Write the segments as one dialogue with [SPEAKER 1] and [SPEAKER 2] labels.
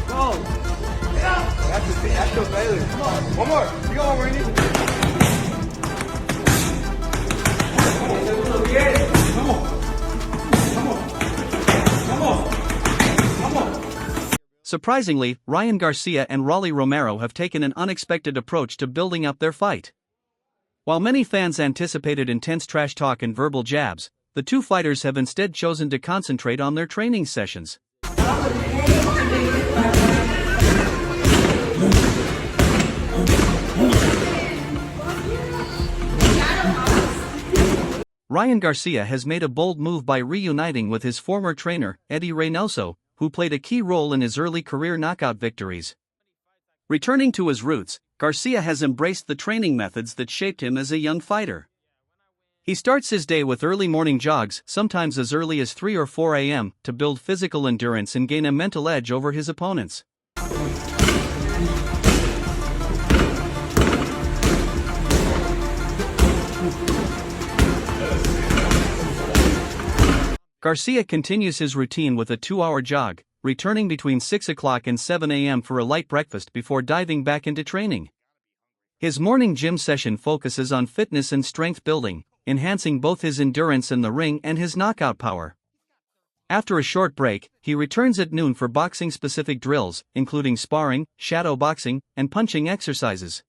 [SPEAKER 1] Go. That's your failure. Come on. One more. You got one more, Randy. Come on. Come on. Come on. Come on.
[SPEAKER 2] Surprisingly, Ryan Garcia and Rolly Romero have taken an unexpected approach to building up their fight. While many fans anticipated intense trash talk and verbal jabs, the two fighters have instead chosen to concentrate on their training sessions. Ryan Garcia has made a bold move by reuniting with his former trainer, Eddie Reynoso, who played a key role in his early career knockout victories. Returning to his roots, Garcia has embraced the training methods that shaped him as a young fighter. He starts his day with early morning jogs, sometimes as early as 3 or 4 a.m., to build physical endurance and gain a mental edge over his opponents. Garcia continues his routine with a 2-hour jog, returning between 6 o'clock and 7 a.m. for a light breakfast before diving back into training. His morning gym session focuses on fitness and strength building, enhancing both his endurance in the ring and his knockout power. After a short break, he returns at noon for boxing-specific drills, including sparring, shadow boxing, and punching exercises.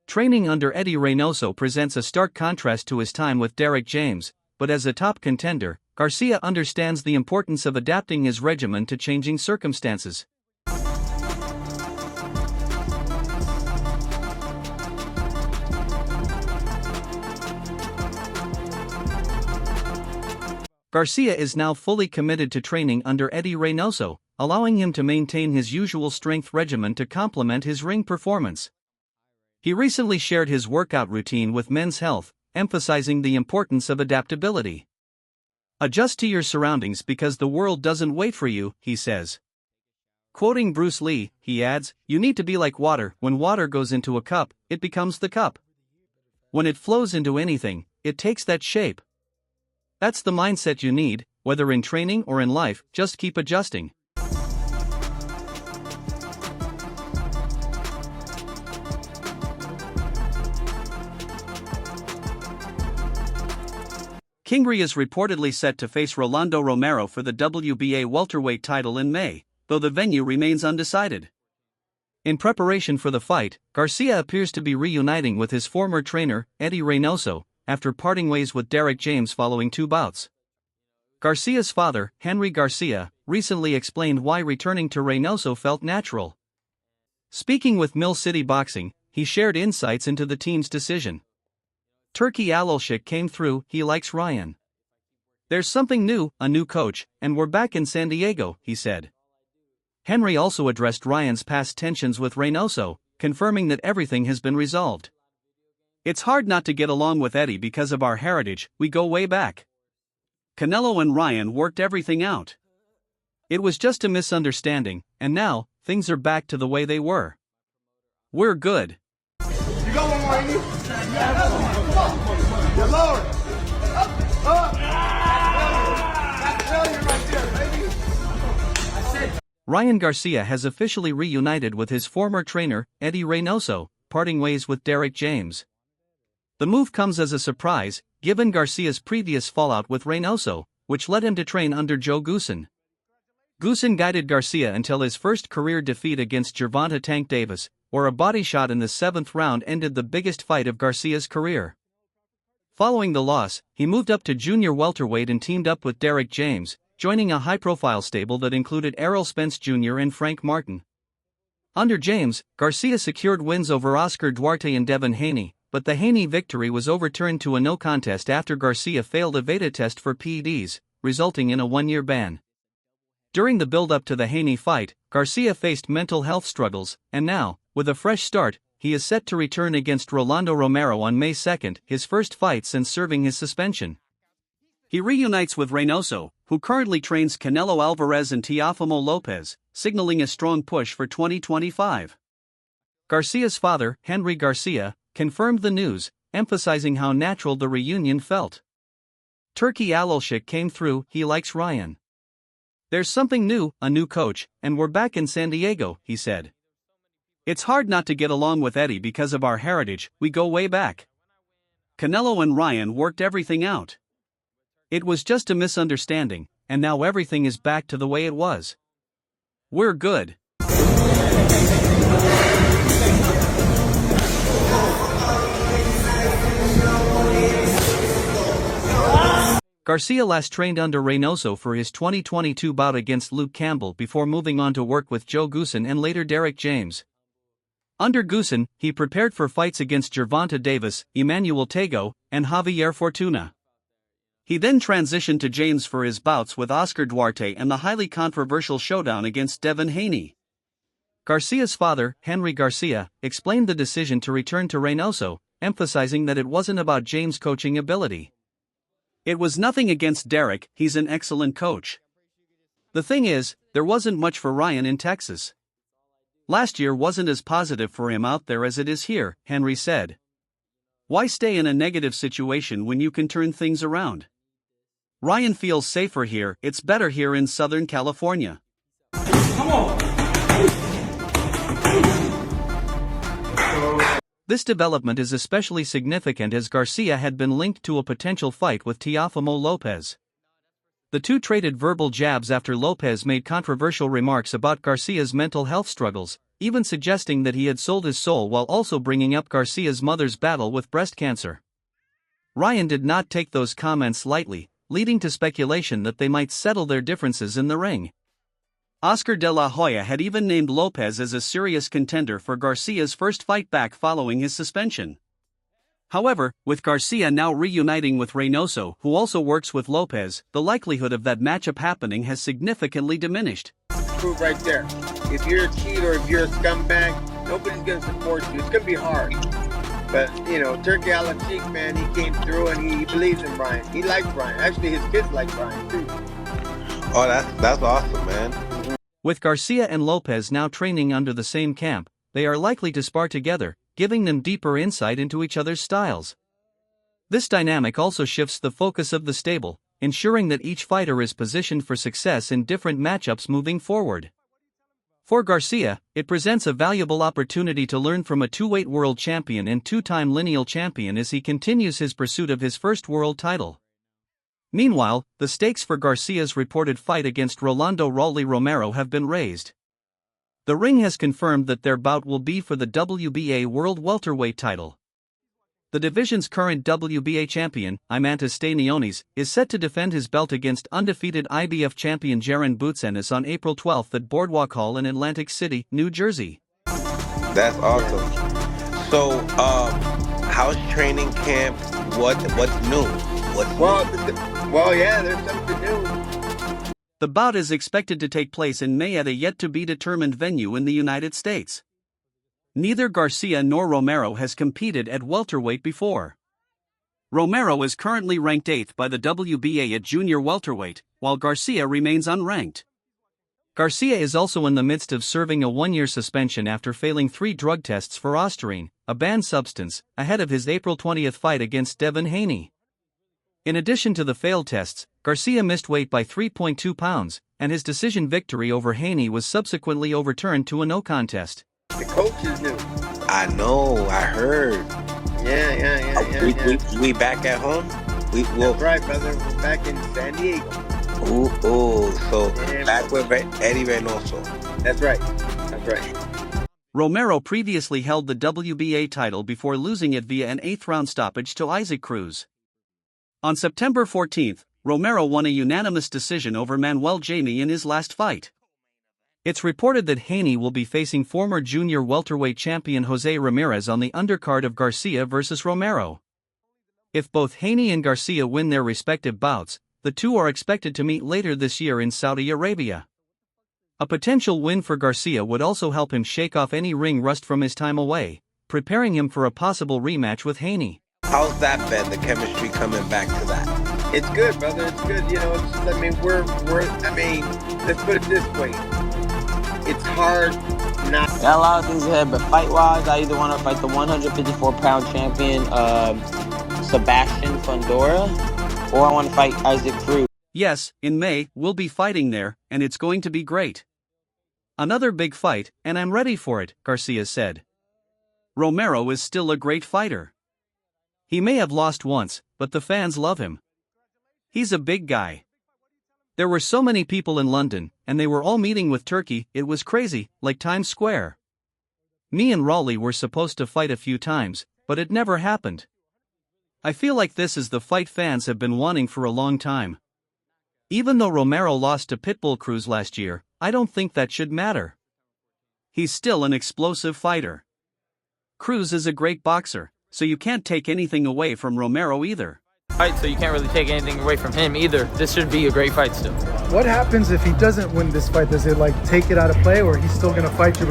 [SPEAKER 2] Training under Eddie Reynoso presents a stark contrast to his time with Derek James, but as a top contender, Garcia understands the importance of adapting his regimen to changing circumstances. Garcia is now fully committed to training under Eddie Reynoso, allowing him to maintain his usual strength regimen to complement his ring performance. He recently shared his workout routine with Men's Health, emphasizing the importance of adaptability. "Adjust to your surroundings because the world doesn't wait for you," he says. Quoting Bruce Lee, he adds, "You need to be like water. When water goes into a cup, it becomes the cup. When it flows into anything, it takes that shape. That's the mindset you need, whether in training or in life, just keep adjusting." Kingry is reportedly set to face Rolly Romero for the WBA welterweight title in May, though the venue remains undecided. In preparation for the fight, Garcia appears to be reuniting with his former trainer, Eddie Reynoso, after parting ways with Derek James following 2 bouts. Garcia's father, Ryan Garcia, recently explained why returning to Reynoso felt natural. Speaking with Mill City Boxing, he shared insights into the team's decision. "Turkey Alalshik came through, he likes Ryan. There's something new, a new coach, and we're back in San Diego," he said. Henry also addressed Ryan's past tensions with Reynoso, confirming that everything has been resolved. "It's hard not to get along with Eddie because of our heritage, we go way back. Canelo and Ryan worked everything out. It was just a misunderstanding, and now, things are back to the way they were. We're good."
[SPEAKER 1] You got one more, Randy. Come on. You're lower. Up. That's failure right there, baby. That's it.
[SPEAKER 2] Ryan Garcia has officially reunited with his former trainer, Eddie Reynoso, parting ways with Derek James. The move comes as a surprise, given Garcia's previous fallout with Reynoso, which led him to train under Joe Goossen. Goossen guided Garcia until his first career defeat against Gervonta Tank Davis, where a body shot in the 7th round ended the biggest fight of Garcia's career. Following the loss, he moved up to junior welterweight and teamed up with Derek James, joining a high-profile stable that included Errol Spence Jr. and Frank Martin. Under James, Garcia secured wins over Oscar Duarte and Devin Haney, but the Haney victory was overturned to a no contest after Garcia failed a VEDA test for PEDs, resulting in a 1-year ban. During the build-up to the Haney fight, Garcia faced mental health struggles, and now, with a fresh start, he is set to return against Rolly Romero on May 2, his first fight since serving his suspension. He reunites with Reynoso, who currently trains Canelo Alvarez and Teofimo Lopez, signaling a strong push for 2025. Garcia's father, Ryan Garcia, confirmed the news, emphasizing how natural the reunion felt. "Turkey Alalshik came through, he likes Ryan. There's something new, a new coach, and we're back in San Diego, he said. It's hard not to get along with Eddie because of our heritage, we go way back. Canelo and Ryan worked everything out. It was just a misunderstanding, and now everything is back to the way it was. We're good. Garcia last trained under Reynoso for his 2022 bout against Luke Campbell before moving on to work with Joe Goossen and later Derek James. Under Goossen, he prepared for fights against Gervonta Davis, Emmanuel Tagoe, and Javier Fortuna. He then transitioned to James for his bouts with Oscar Duarte and the highly controversial showdown against Devin Haney. Garcia's father, Henry Garcia, explained the decision to return to Reynoso, emphasizing that it wasn't about James' coaching ability. It was nothing against Derek, he's an excellent coach. The thing is, there wasn't much for Ryan in Texas. Last year wasn't as positive for him out there as it is here, Henry said. Why stay in a negative situation when you can turn things around? Ryan feels safer here, it's better here in Southern California. Come on! This development is especially significant as Garcia had been linked to a potential fight with Teofimo Lopez. The two traded verbal jabs after Lopez made controversial remarks about Garcia's mental health struggles, even suggesting that he had sold his soul while also bringing up Garcia's mother's battle with breast cancer. Ryan did not take those comments lightly, leading to speculation that they might settle their differences in the ring. Oscar de la Hoya had even named Lopez as a serious contender for Garcia's first fight back following his suspension. However, with Garcia now reuniting with Reynoso, who also works with Lopez, the likelihood of that matchup happening has significantly diminished.
[SPEAKER 1] Prove right there. If you're a cheat or if you're a scumbag, nobody's going to support you. It's going to be hard. But, Turkey a la cheek, man, he came through and he believes in Brian. He likes Brian. Actually, his kids like Brian, too.
[SPEAKER 3] Oh, that's awesome, man.
[SPEAKER 2] With Garcia and Lopez now training under the same camp, they are likely to spar together, giving them deeper insight into each other's styles. This dynamic also shifts the focus of the stable, ensuring that each fighter is positioned for success in different matchups moving forward. For Garcia, it presents a valuable opportunity to learn from a two-weight world champion and two-time lineal champion as he continues his pursuit of his first world title. Meanwhile, the stakes for Garcia's reported fight against Rolando Rolly Romero have been raised. The ring has confirmed that their bout will be for the WBA World Welterweight title. The division's current WBA champion, Imantas Stanionis, is set to defend his belt against undefeated IBF champion Jaron Boutsenis on April 12 at Boardwalk Hall in Atlantic City, New Jersey.
[SPEAKER 3] That's awesome. So, how's training camp? What's new?
[SPEAKER 1] Yeah, there's something new.
[SPEAKER 2] The bout is expected to take place in May at a yet-to-be-determined venue in the United States. Neither Garcia nor Romero has competed at welterweight before. Romero is currently ranked 8th by the WBA at junior welterweight, while Garcia remains unranked. Garcia is also in the midst of serving a 1-year suspension after failing 3 drug tests for Ostarine, a banned substance, ahead of his April 20 fight against Devin Haney. In addition to the failed tests, Garcia missed weight by 3.2 pounds, and his decision victory over Haney was subsequently overturned to a no contest.
[SPEAKER 1] The coach is new.
[SPEAKER 3] I know, I heard.
[SPEAKER 1] Yeah.
[SPEAKER 3] We back at home?
[SPEAKER 1] That's right, brother. We're back in San Diego.
[SPEAKER 3] So back with Eddie Reynoso.
[SPEAKER 1] That's right.
[SPEAKER 2] Romero previously held the WBA title before losing it via an 8th-round stoppage to Isaac Cruz. On September 14, Romero won a unanimous decision over Manuel Jamie in his last fight. It's reported that Haney will be facing former junior welterweight champion Jose Ramirez on the undercard of Garcia versus Romero. If both Haney and Garcia win their respective bouts, the two are expected to meet later this year in Saudi Arabia. A potential win for Garcia would also help him shake off any ring rust from his time away, preparing him for a possible rematch with Haney.
[SPEAKER 3] How's that been, the chemistry coming back to that?
[SPEAKER 1] It's good, brother. It's good. Let's put it this way. It's hard not.
[SPEAKER 4] Got a lot of things ahead, but fight-wise, I either want to fight the 154-pound champion, Sebastian Fundora, or I want to fight Isaac Cruz.
[SPEAKER 2] Yes, in May, we'll be fighting there, and it's going to be great. Another big fight, and I'm ready for it, Garcia said. Romero is still a great fighter. He may have lost once, but the fans love him. He's a big guy. There were so many people in London, and they were all meeting with Turkey, it was crazy, like Times Square. Me and Rolly were supposed to fight a few times, but it never happened. I feel like this is the fight fans have been wanting for a long time. Even though Romero lost to Pitbull Cruz last year, I don't think that should matter. He's still an explosive fighter. Cruz is a great boxer, so you can't take anything away from Romero either.
[SPEAKER 5] Fight, so you can't really take anything away from him either. This should be a great fight still.
[SPEAKER 6] What happens if he doesn't win this fight? Does it like take it out of play, or he's still gonna fight you?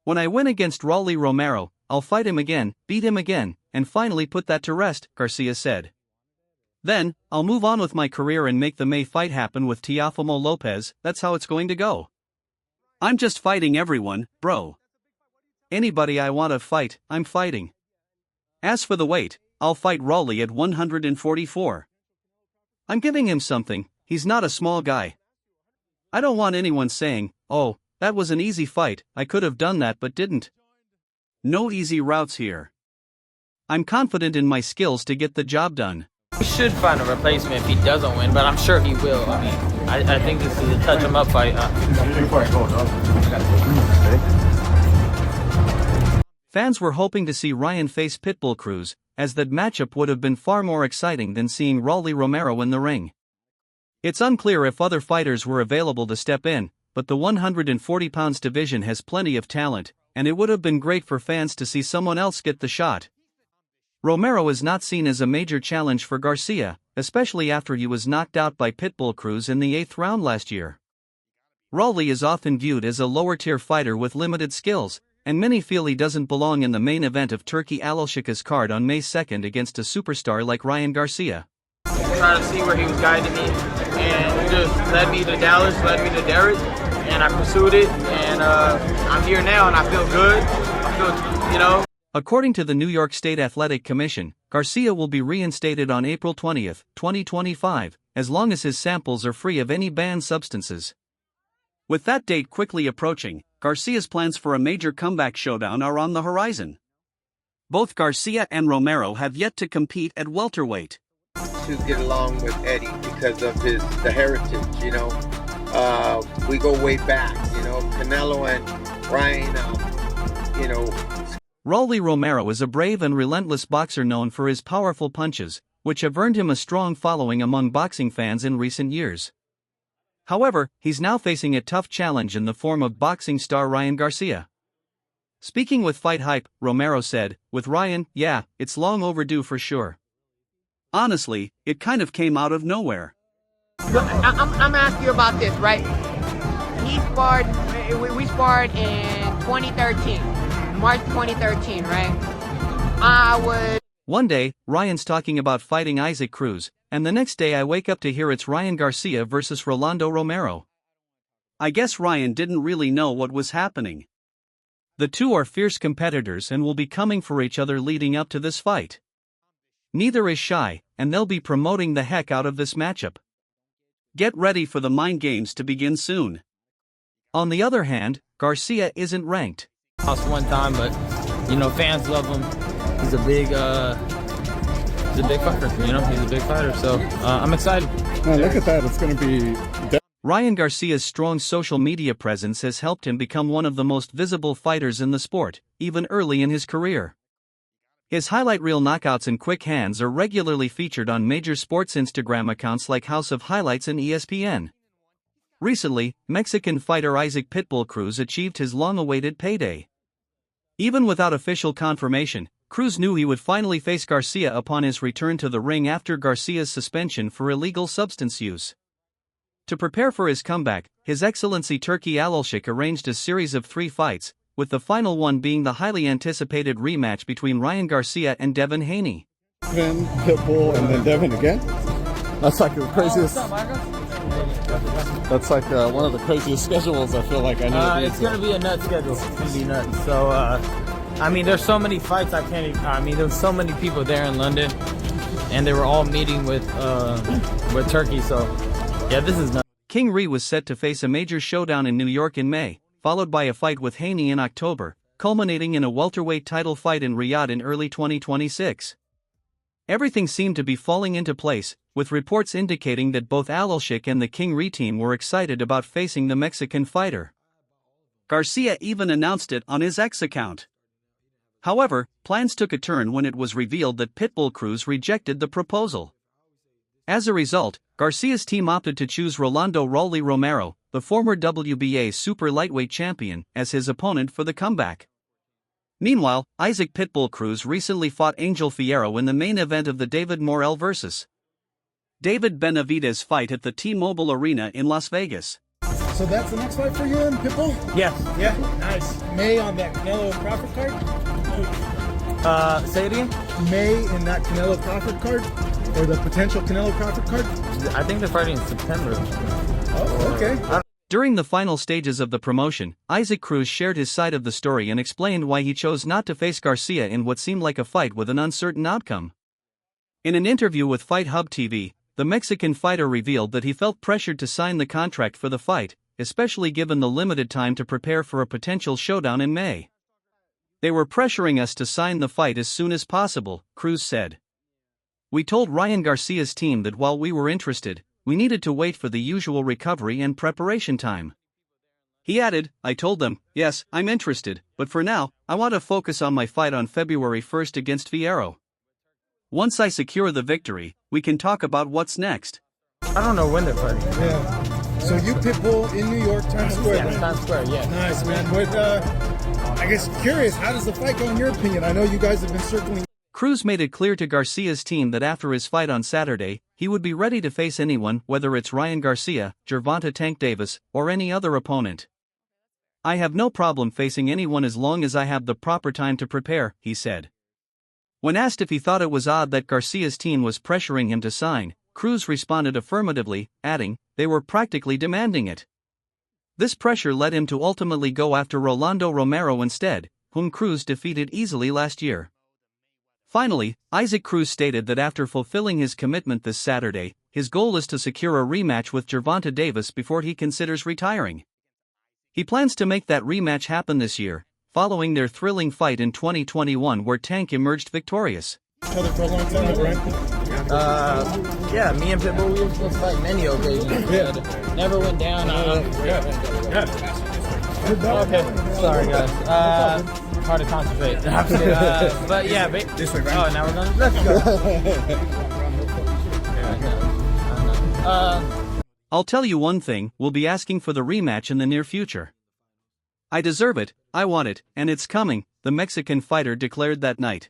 [SPEAKER 2] When I win against Rolly Romero, I'll fight him again, beat him again, and finally put that to rest, Garcia said. Then, I'll move on with my career and make the May fight happen with Teofimo Lopez. That's how it's going to go. I'm just fighting everyone, bro. Anybody I want to fight, I'm fighting. As for the weight, I'll fight Rolly at 144. I'm giving him something, he's not a small guy. I don't want anyone saying, oh, that was an easy fight, I could have done that but didn't. No easy routes here. I'm confident in my skills to get the job done.
[SPEAKER 5] He should find a replacement if he doesn't win, but I'm sure he will. I mean, I think this is a touch-em-up fight.
[SPEAKER 2] Fans were hoping to see Ryan face Pitbull Cruz, as that matchup would have been far more exciting than seeing Rolly Romero in the ring. It's unclear if other fighters were available to step in, but the 140 pounds division has plenty of talent, and it would have been great for fans to see someone else get the shot. Romero is not seen as a major challenge for Garcia, especially after he was knocked out by Pitbull Cruz in the 8th round last year. Rolly is often viewed as a lower-tier fighter with limited skills, and many feel he doesn't belong in the main event of Turki Alashika's card on May 2nd against a superstar like Ryan Garcia.
[SPEAKER 5] Trying to see where he was guiding me, and he just led me to Dallas, led me to Derek, and I pursued it, and I'm here now, and I feel good. I feel,
[SPEAKER 2] According to the New York State Athletic Commission, Garcia will be reinstated on April 20, 2025, as long as his samples are free of any banned substances. With that date quickly approaching, Garcia's plans for a major comeback showdown are on the horizon. Both Garcia and Romero have yet to compete at welterweight.
[SPEAKER 1] To get along with Eddie because of the heritage, we go way back, Canelo and Ryan,
[SPEAKER 2] Rolly Romero is a brave and relentless boxer known for his powerful punches, which have earned him a strong following among boxing fans in recent years. However, he's now facing a tough challenge in the form of boxing star Ryan Garcia. Speaking with Fight Hype, Romero said, "With Ryan, yeah, it's long overdue for sure. Honestly, it kind of came out of nowhere."
[SPEAKER 7] I'm asking you about this, right? We sparred in 2013, March 2013, right?
[SPEAKER 2] One day, Ryan's talking about fighting Isaac Cruz, and the next day I wake up to hear it's Ryan Garcia versus Rolando Romero. I guess Ryan didn't really know what was happening. The two are fierce competitors and will be coming for each other leading up to this fight. Neither is shy, and they'll be promoting the heck out of this matchup. Get ready for the mind games to begin soon. On the other hand, Garcia isn't ranked.
[SPEAKER 5] Lost one time, but fans love him. He's a big fighter. He's a big fighter. So I'm excited.
[SPEAKER 6] Man, look at that! It's going to be.
[SPEAKER 2] Ryan Garcia's strong social media presence has helped him become one of the most visible fighters in the sport, even early in his career. His highlight reel knockouts and quick hands are regularly featured on major sports Instagram accounts like House of Highlights and ESPN. Recently, Mexican fighter Isaac Pitbull Cruz achieved his long-awaited payday. Even without official confirmation, Cruz knew he would finally face Garcia upon his return to the ring after Garcia's suspension for illegal substance use. To prepare for his comeback, His Excellency Turki Alashik arranged a series of 3 fights, with the final one being the highly anticipated rematch between Ryan Garcia and Devin Haney.
[SPEAKER 6] Devin, Pitbull, and then Devin again? That's like the craziest. That's like one of the craziest schedules I feel like I need.
[SPEAKER 5] It's going to be a nut schedule. It's going to be nuts. So, there's so many fights I can't even. There's so many people there in London. and they were all meeting with Turkey. So yeah, this is nuts.
[SPEAKER 2] King Ree was set to face a major showdown in New York in May, followed by a fight with Haney in October, culminating in a welterweight title fight in Riyadh in early 2026. Everything seemed to be falling into place, with reports indicating that both Al-Sheikh and the King Ree team were excited about facing the Mexican fighter. Garcia even announced it on his X account. However, plans took a turn when it was revealed that Pitbull Cruz rejected the proposal. As a result, Garcia's team opted to choose Rolly Romero, the former WBA super lightweight champion, as his opponent for the comeback. Meanwhile, Isaac Pitbull Cruz recently fought Angel Fierro in the main event of the David Morrell vs. David Benavidez fight at the T-Mobile Arena in Las Vegas.
[SPEAKER 6] So that's the next fight for you and Pitbull?
[SPEAKER 5] Yes.
[SPEAKER 6] Yeah, nice. May on that Canelo Crawford card?
[SPEAKER 5] Say it again.
[SPEAKER 6] May in that Canelo Crawford card? Or the potential Canelo Crawford card?
[SPEAKER 5] I think they're fighting in September.
[SPEAKER 6] Oh, okay.
[SPEAKER 2] During the final stages of the promotion, Isaac Cruz shared his side of the story and explained why he chose not to face Garcia in what seemed like a fight with an uncertain outcome. In an interview with Fight Hub TV, the Mexican fighter revealed that he felt pressured to sign the contract for the fight, especially given the limited time to prepare for a potential showdown in May. "They were pressuring us to sign the fight as soon as possible," Cruz said. "We told Ryan Garcia's team that while we were interested, we needed to wait for the usual recovery and preparation time." He added, "I told them, yes, I'm interested, but for now, I want to focus on my fight on February 1st against Fierro. Once I secure the victory, we can talk about what's next."
[SPEAKER 5] I don't know when they're fighting.
[SPEAKER 6] Yeah. So you Pitbull in New York, Times Square,
[SPEAKER 5] Yeah,
[SPEAKER 6] right?
[SPEAKER 5] Times Square, yeah.
[SPEAKER 6] Nice, man. But, I guess curious, how does the fight go in your opinion? I know you guys have been circling.
[SPEAKER 2] Cruz made it clear to Garcia's team that after his fight on Saturday, he would be ready to face anyone, whether it's Ryan Garcia, Gervonta Tank Davis, or any other opponent. "I have no problem facing anyone as long as I have the proper time to prepare," he said. When asked if he thought it was odd that Garcia's team was pressuring him to sign, Cruz responded affirmatively, adding, "They were practically demanding it." This pressure led him to ultimately go after Rolly Romero instead, whom Cruz defeated easily last year. Finally, Isaac Cruz stated that after fulfilling his commitment this Saturday, his goal is to secure a rematch with Gervonta Davis before he considers retiring. He plans to make that rematch happen this year, following their thrilling fight in 2021 where Tank emerged victorious.
[SPEAKER 6] Each other for a long time, right?
[SPEAKER 5] Yeah, me and Pitbull, we were supposed to fight many occasions.
[SPEAKER 6] Yeah.
[SPEAKER 5] Never went down.
[SPEAKER 6] Yeah.
[SPEAKER 5] Okay, sorry guys. Hard to concentrate. But yeah,
[SPEAKER 6] This way, right?
[SPEAKER 5] oh, now we're going. Let's go.
[SPEAKER 2] "I'll tell you one thing, we'll be asking for the rematch in the near future. I deserve it, I want it, and it's coming," the Mexican fighter declared that night.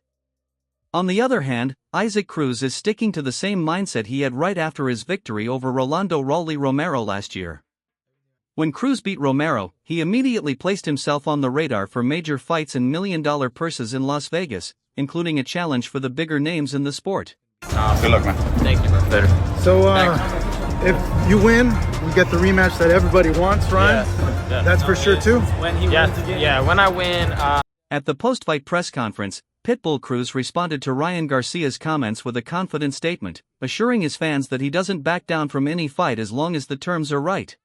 [SPEAKER 2] On the other hand, Isaac Cruz is sticking to the same mindset he had right after his victory over Rolly Romero last year. When Cruz beat Romero, he immediately placed himself on the radar for major fights and million-dollar purses in Las Vegas, including a challenge for the bigger names in the sport.
[SPEAKER 8] Good luck, man.
[SPEAKER 5] Thank you, bro. Later.
[SPEAKER 6] So, if you win, we get the rematch that everybody wants, Ryan.
[SPEAKER 5] Yeah.
[SPEAKER 6] That's for sure, too.
[SPEAKER 5] When he wins again? Yeah, when I win.
[SPEAKER 2] At the post-fight press conference, Pitbull Cruz responded to Ryan Garcia's comments with a confident statement, assuring his fans that he doesn't back down from any fight as long as the terms are right.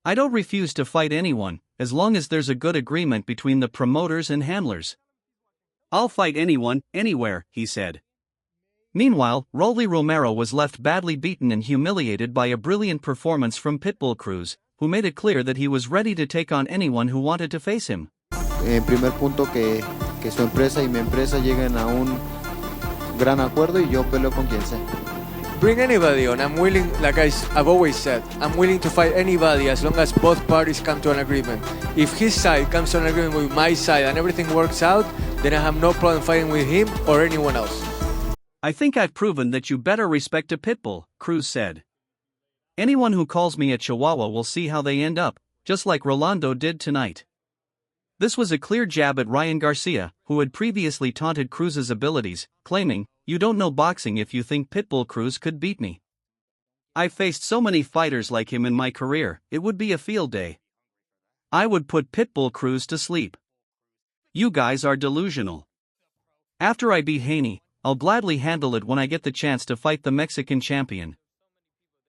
[SPEAKER 2] "I don't refuse to fight anyone, as long as there's a good agreement between the promoters and handlers. I'll fight anyone, anywhere," he said. Meanwhile, Rolly Romero was left badly beaten and humiliated by a brilliant performance from Pitbull Cruz, who made it clear that he was ready to take on anyone who wanted to face him.
[SPEAKER 9] En primer punto que su empresa y mi empresa lleguen a un gran acuerdo y yo peleo con quien sea.
[SPEAKER 10] Bring anybody on. I'm willing, like I've always said, I'm willing to fight anybody as long as both parties come to an agreement. If his side comes to an agreement with my side and everything works out, then I have no problem fighting with him or anyone else.
[SPEAKER 2] "I think I've proven that you better respect a pitbull," Cruz said. "Anyone who calls me a chihuahua will see how they end up, just like Rolando did tonight." This was a clear jab at Ryan Garcia, who had previously taunted Cruz's abilities, claiming, "You don't know boxing if you think Pitbull Cruz could beat me. I've faced so many fighters like him in my career, it would be a field day. I would put Pitbull Cruz to sleep. You guys are delusional. After I beat Haney, I'll gladly handle it when I get the chance to fight the Mexican champion.